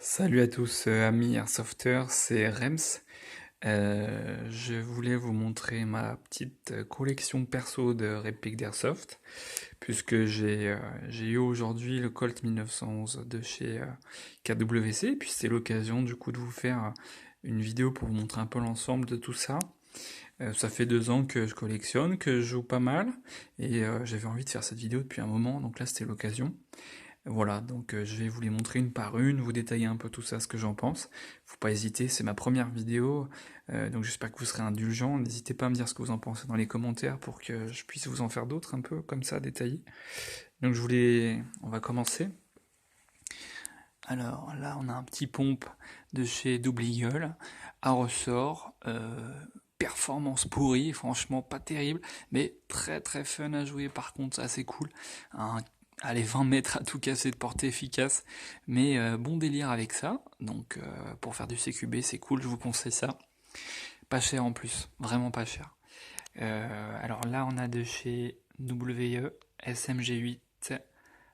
Salut à tous, amis airsofters, c'est Rems. Je voulais vous montrer ma petite collection perso de répliques d'airsoft, puisque j'ai eu aujourd'hui le Colt 1911 de chez KWC, et puis c'est l'occasion du coup de vous faire une vidéo pour vous montrer un peu l'ensemble de tout ça. Ça fait 2 ans que je collectionne, que je joue pas mal, et j'avais envie de faire cette vidéo depuis un moment, donc là c'était l'occasion. Voilà, donc je vais vous les montrer une par une, vous détailler un peu tout ça, ce que j'en pense. Faut pas hésiter, c'est ma première vidéo, donc j'espère que vous serez indulgents. N'hésitez pas à me dire ce que vous en pensez dans les commentaires pour que je puisse vous en faire d'autres un peu comme ça, détaillés. Donc on va commencer. Alors là, on a un petit pompe de chez Double Eagle, à ressort, performance pourrie, franchement pas terrible, mais très très fun à jouer par contre, c'est assez cool. Un Allez, 20 mètres à tout casser de portée efficace, mais bon délire avec ça. Donc pour faire du CQB, c'est cool, je vous conseille ça. Pas cher en plus, vraiment pas cher. Alors là, on a de chez WE SMG8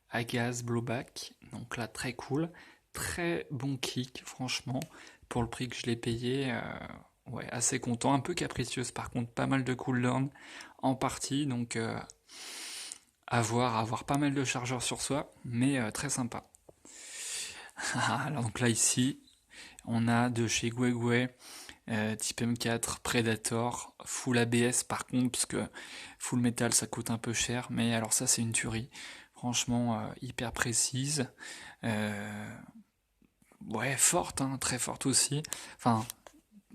à gaz blowback. Donc là, très cool. Très bon kick, franchement. Pour le prix que je l'ai payé, ouais, assez content. Un peu capricieuse par contre, pas mal de cooldown en partie. Donc avoir pas mal de chargeurs sur soi, mais très sympa. Alors donc là ici, on a de chez Guegui, type M4, Predator, full ABS par contre, parce que full metal ça coûte un peu cher, mais alors ça c'est une tuerie. Franchement, hyper précise. Euh, ouais, forte, hein, très forte aussi. Enfin,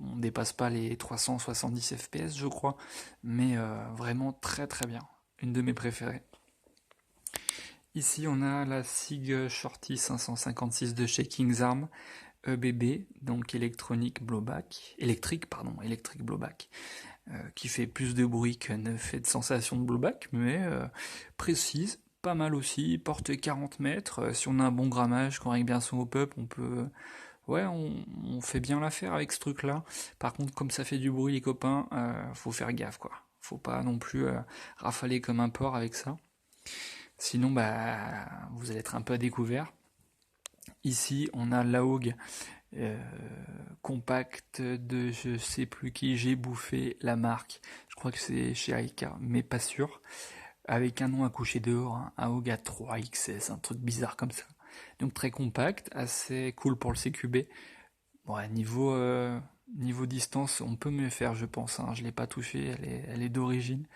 on dépasse pas les 370 FPS je crois, mais vraiment très très bien. Une de mes préférées. Ici, on a la SIG Shorty 556 de chez King's Arm EBB, donc électrique blowback, qui fait plus de bruit que ne fait de sensation de blowback, mais précise, pas mal aussi, porte 40 mètres. Si on a un bon grammage, qu'on règle bien son hop-up, ouais, on fait bien l'affaire avec ce truc-là. Par contre, comme ça fait du bruit, les copains, faut faire gaffe, quoi. Faut pas non plus rafaler comme un porc avec ça. Sinon, bah, vous allez être un peu à découvert. Ici, on a l'AUG euh, compact de je sais plus qui, j'ai bouffé la marque. Je crois que c'est chez Aika, mais pas sûr. Avec un nom à coucher dehors, hein, AUG 3XS, un truc bizarre comme ça. Donc très compact, assez cool pour le CQB. Ouais, niveau distance, on peut mieux faire, je pense, hein. Je l'ai pas touché, elle est d'origine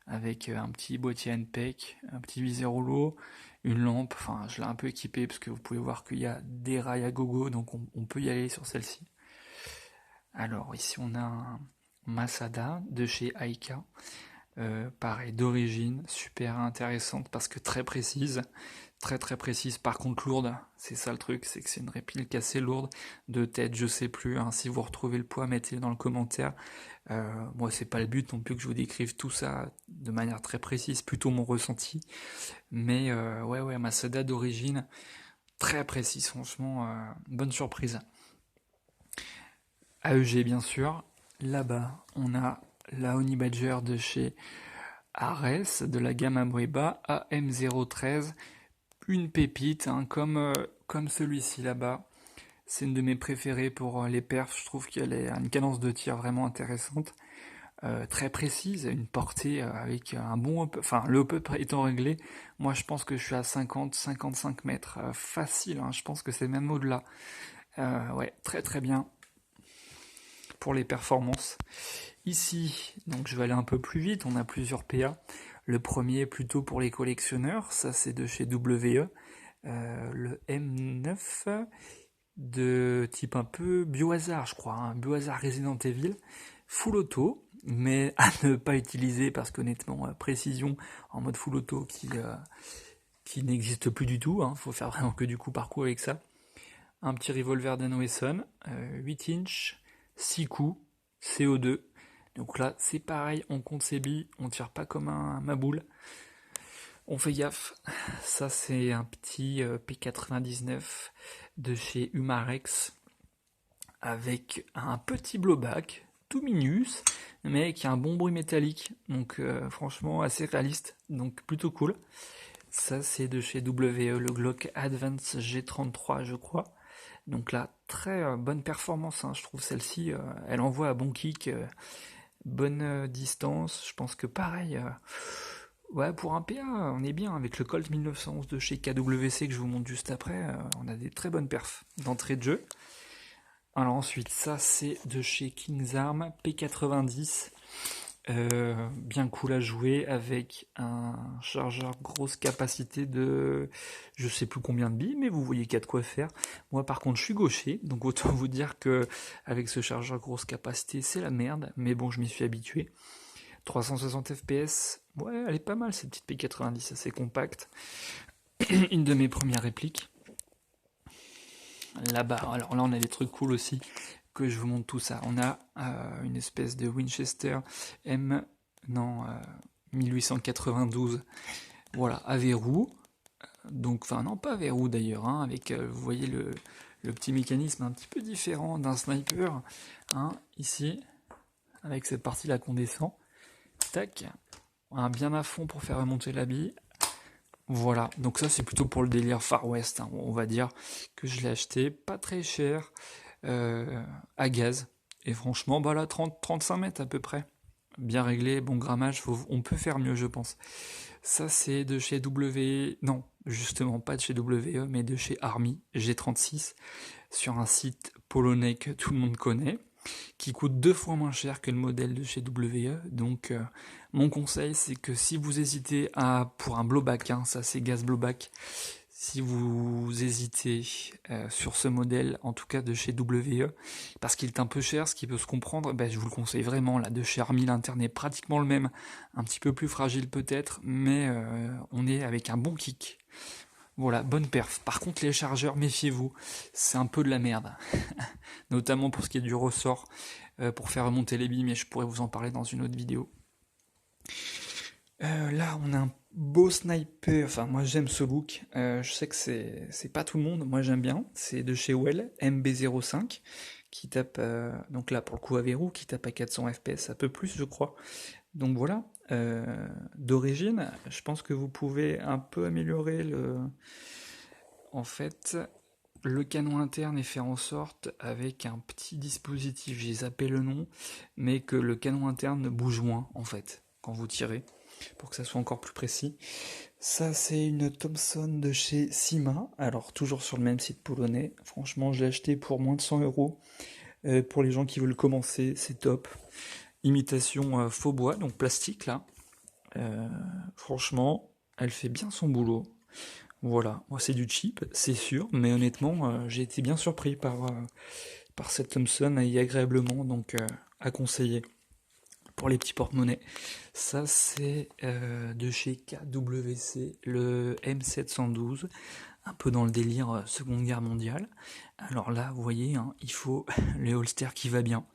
avec un petit boîtier NPEC, un petit viseur holo, une lampe, enfin je l'ai un peu équipé parce que vous pouvez voir qu'il y a des rails à gogo, donc on peut y aller sur celle-ci. Alors ici on a un Masada de chez Aika, pareil d'origine, super intéressante parce que très précise, très très précise, par contre lourde, c'est ça le truc, c'est que c'est une réplique assez lourde, de tête je sais plus, hein. Si vous retrouvez le poids, mettez-le dans le commentaire. Moi c'est pas le but non plus que je vous décrive tout ça de manière très précise, plutôt mon ressenti, mais ouais, Masada d'origine, très précise, franchement, bonne surprise. AEG bien sûr, là-bas on a la Honey Badger de chez Ares, de la gamme Amoeba AM013, une pépite, hein, comme celui-ci là-bas. C'est une de mes préférées pour les perfs, je trouve qu'elle a une cadence de tir vraiment intéressante, très précise, une portée avec un bon enfin le up étant réglé, moi je pense que je suis à 50-55 mètres, facile, hein, je pense que c'est même au-delà. Ouais, très très bien pour les performances. Ici, donc je vais aller un peu plus vite, on a plusieurs PA. Le premier plutôt pour les collectionneurs, ça c'est de chez WE, le M9 de type un peu biohazard je crois, hein, biohazard Resident Evil, full auto, mais à ne pas utiliser parce qu'honnêtement, précision en mode full auto qui n'existe plus du tout, hein, faut faire vraiment que du coup par coup avec ça. Un petit revolver Dan Wesson, 8 inch, 6 coups, CO2. Donc là, c'est pareil, on compte ses billes, on tire pas comme un maboule. On fait gaffe. Ça, c'est un petit P99 de chez Humarex avec un petit blowback, tout minus, mais qui a un bon bruit métallique. Donc, franchement, assez réaliste. Donc, plutôt cool. Ça, c'est de chez WE, le Glock Advance G33, je crois. Donc là, très bonne performance, hein, je trouve celle-ci, elle envoie à bon kick, bonne distance. Je pense que pareil, ouais, pour un PA, on est bien. Avec le Colt 1911 de chez KWC que je vous montre juste après, on a des très bonnes perfs d'entrée de jeu. Alors ensuite, ça c'est de chez King's Arm, P90. Bien cool à jouer avec un chargeur grosse capacité de je sais plus combien de billes, mais vous voyez qu'il y a de quoi faire. Moi par contre je suis gaucher, donc autant vous dire que avec ce chargeur grosse capacité c'est la merde, mais bon je m'y suis habitué. 360 fps, ouais elle est pas mal cette petite P90, assez compacte. Une de mes premières répliques. Là-bas, alors là on a des trucs cool aussi que je vous montre tout ça. On a une espèce de Winchester M, non, 1892, voilà, à verrou. Donc, enfin non, pas à verrou d'ailleurs, hein, avec, vous voyez le petit mécanisme un petit peu différent d'un sniper, hein, ici, avec cette partie-là qu'on descend. Tac, bien à fond pour faire remonter la bille. Voilà, donc ça c'est plutôt pour le délire Far West, hein, on va dire que je l'ai acheté pas très cher, à gaz. Et franchement, bah là, 35 mètres à peu près. Bien réglé, bon grammage, on peut faire mieux, je pense. Ça, c'est de chez W. Non, justement, pas de chez WE, mais de chez Army G36, sur un site polonais que tout le monde connaît, qui coûte 2 fois moins cher que le modèle de chez WE. Donc, mon conseil, c'est que si vous hésitez pour un blowback, hein, ça c'est gaz blowback, si vous hésitez sur ce modèle, en tout cas de chez WE, parce qu'il est un peu cher, ce qui peut se comprendre, je vous le conseille vraiment. Là, de chez Army, l'interne est pratiquement le même, un petit peu plus fragile peut-être, mais on est avec un bon kick. Voilà, bonne perf. Par contre, les chargeurs, méfiez-vous, c'est un peu de la merde, notamment pour ce qui est du ressort, pour faire remonter les billes, mais je pourrais vous en parler dans une autre vidéo. Là, on a un beau sniper. Enfin, moi j'aime ce look. Je sais que c'est pas tout le monde. Moi j'aime bien. C'est de chez Well, MB05, qui tape donc là pour le coup à verrou, qui tape à 400 fps, un peu plus, je crois. Donc voilà. D'origine, je pense que vous pouvez un peu améliorer en fait, le canon interne et faire en sorte, avec un petit dispositif, j'ai zappé le nom, mais que le canon interne bouge moins en fait quand vous tirez, pour que ça soit encore plus précis. Ça, c'est une Thompson de chez Sima, alors toujours sur le même site polonais. Franchement, je l'ai acheté pour moins de 100 €. Pour les gens qui veulent commencer, c'est top. Imitation faux bois, donc plastique là. Franchement, elle fait bien son boulot. Voilà, moi c'est du cheap, c'est sûr, mais honnêtement, j'ai été bien surpris par cette Thompson et agréablement, donc à conseiller pour les petits porte-monnaies. Ça, c'est de chez KWC, le M712, un peu dans le délire Seconde Guerre mondiale. Alors là, vous voyez, hein, il faut le holster qui va bien.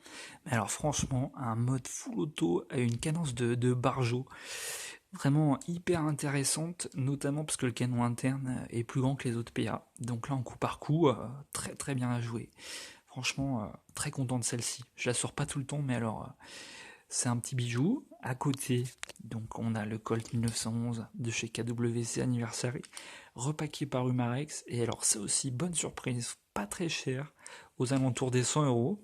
Mais alors franchement, un mode full auto à une cadence de barjo, vraiment hyper intéressante, notamment parce que le canon interne est plus grand que les autres PA. Donc là, en coup par coup, très très bien à jouer. Franchement, très content de celle-ci. Je la sors pas tout le temps, mais alors c'est un petit bijou. À côté, donc on a le Colt 1911 de chez KWC Anniversary, repaqué par Umarex. Et alors ça aussi, bonne surprise, pas très cher, aux alentours des 100 €.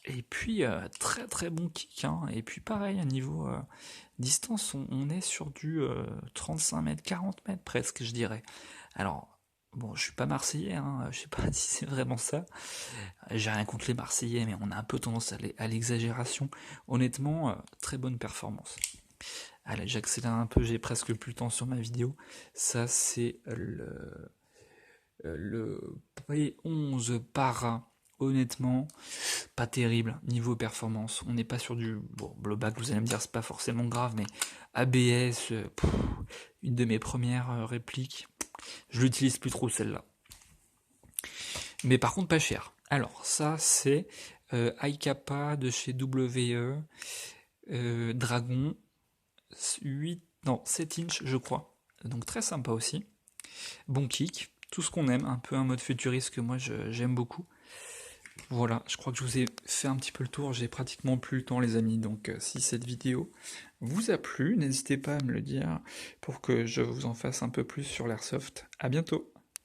Et puis très très bon kick, hein. Et puis pareil, à niveau distance, on est sur du 35 mètres, 40 mètres presque, je dirais. Alors, bon, je suis pas marseillais, hein, je sais pas si c'est vraiment ça. J'ai rien contre les Marseillais, mais on a un peu tendance à l'exagération. Honnêtement, très bonne performance. Allez, j'accélère un peu, j'ai presque plus le temps sur ma vidéo. Ça, c'est le P11 Para. Honnêtement, pas terrible niveau performance. On n'est pas sur du blowback, vous allez me dire, c'est pas forcément grave, mais ABS, une de mes premières répliques. Je l'utilise plus trop celle-là. Mais par contre, pas cher. Alors, ça, c'est iCappa de chez WE, Dragon, 7 inch, je crois. Donc, très sympa aussi. Bon kick, tout ce qu'on aime, un peu un mode futuriste que moi j'aime beaucoup. Voilà, je crois que je vous ai fait un petit peu le tour, j'ai pratiquement plus le temps les amis, donc si cette vidéo vous a plu, n'hésitez pas à me le dire pour que je vous en fasse un peu plus sur l'airsoft. À bientôt.